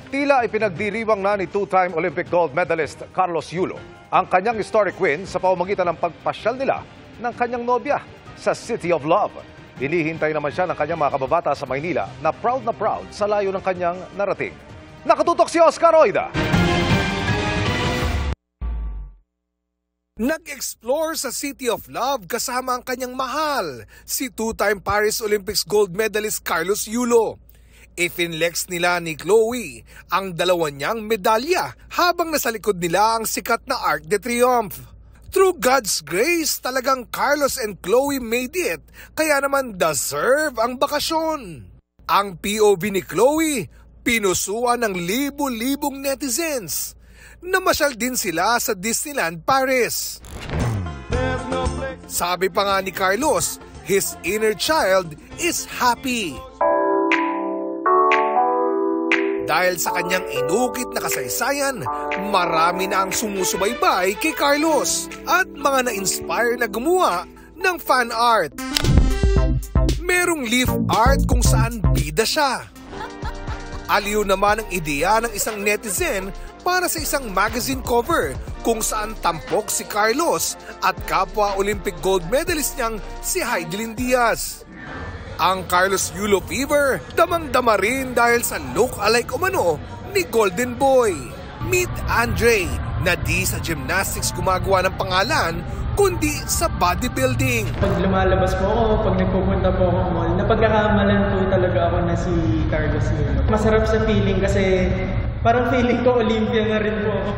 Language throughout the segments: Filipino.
Tila ipinagdiriwang na ni two-time Olympic gold medalist Carlos Yulo ang kanyang historic win sa pamamagitan ng pagpasyal nila ng kanyang nobya sa City of Love. Hinihintay naman siya ng kanyang mga kababata sa Maynila na proud sa layo ng kanyang narating. Nakatutok si Oscar Oida. Nag-explore sa City of Love kasama ang kanyang mahal, si two-time Paris Olympics gold medalist Carlos Yulo. Ifinlex nila ni Chloe ang dalawa niyang medalya habang nasa likod nila ang sikat na Arc de Triomphe. Through God's grace, talagang Carlos and Chloe made it, kaya naman deserve ang bakasyon. Ang POV ni Chloe, pinusuan ng libo-libong netizens. Namasyal din sila sa Disneyland Paris. Sabi pa nga ni Carlos, his inner child is happy. Dahil sa kanyang inukit na kasaysayan, marami na ang sumusubaybay kay Carlos at mga na-inspire na gumawa ng fan art. Merong leaf art kung saan bida siya. Aliw naman ang ideya ng isang netizen para sa isang magazine cover kung saan tampok si Carlos at kapwa Olympic gold medalist niyang si Heidelin Diaz. Ang Carlos Yulo fever, damang-dama rin dahil sa look-alike umano ni Golden Boy. Meet Andre, na di sa gymnastics gumagawa ng pangalan, kundi sa bodybuilding. Pag lumalabas po ako, pag nagpupunta po ako mall, napagkakamalan po talaga ako na si Carlos Yulo. Masarap sa feeling kasi parang feeling ko Olympia nga rin po ako.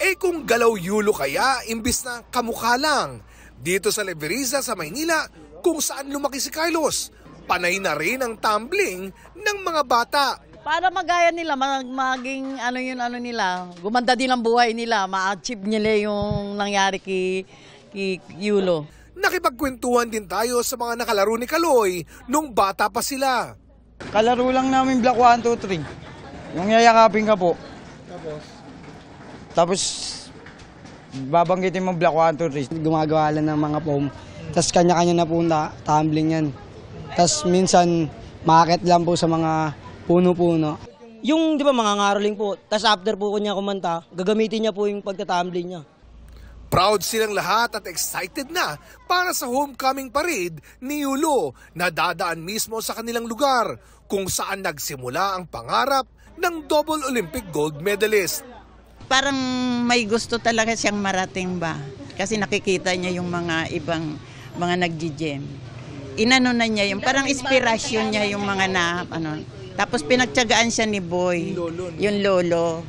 Eh kung galaw Yulo kaya, imbis na kamukha lang. Dito sa Leveriza sa Maynila, kung saan lumaki si Carlos, panay na rin ang tumbling ng mga bata. Para magaya nila, maging nila, gumanda din ang buhay nila, ma-achieve nila yung nangyari kay Yulo. Nakipagkwentuhan din tayo sa mga nakalaro ni Kaloy nung bata pa sila. Kalaro lang namin Block 1, 2, 3. Yung yayakapin ka po. Tapos babanggitin mo Block 1, 2, 3. Gumagawa lang ng mga foam. Tapos kanya-kanya na po tumbling yan. Tapos minsan makakit lang po sa mga puno-puno. Yung di ba mga ngaroling po, tapos after po niya kumanta, gagamitin niya po yung pagtatumbling niya. Proud silang lahat at excited na para sa homecoming parade ni Yulo na dadaan mismo sa kanilang lugar kung saan nagsimula ang pangarap ng double Olympic gold medalist. Parang may gusto talaga siyang marating ba? Kasi nakikita niya yung mga ibang mga nagji-gym. Inano na niya yung parang inspirasyon niya yung mga Tapos pinagtiyagaan siya ni Boy, yung lolo.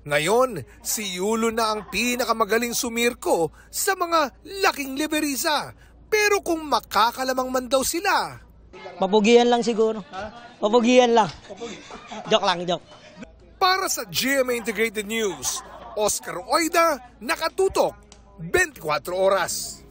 Ngayon, si Yulo na ang pinakamagaling sumirko sa mga laking Leveriza. Pero kung makakalamang man daw sila, Papugian lang siguro. Papugian lang. Joke lang, joke. Para sa GMA Integrated News, Oscar Oida, nakatutok 24 oras.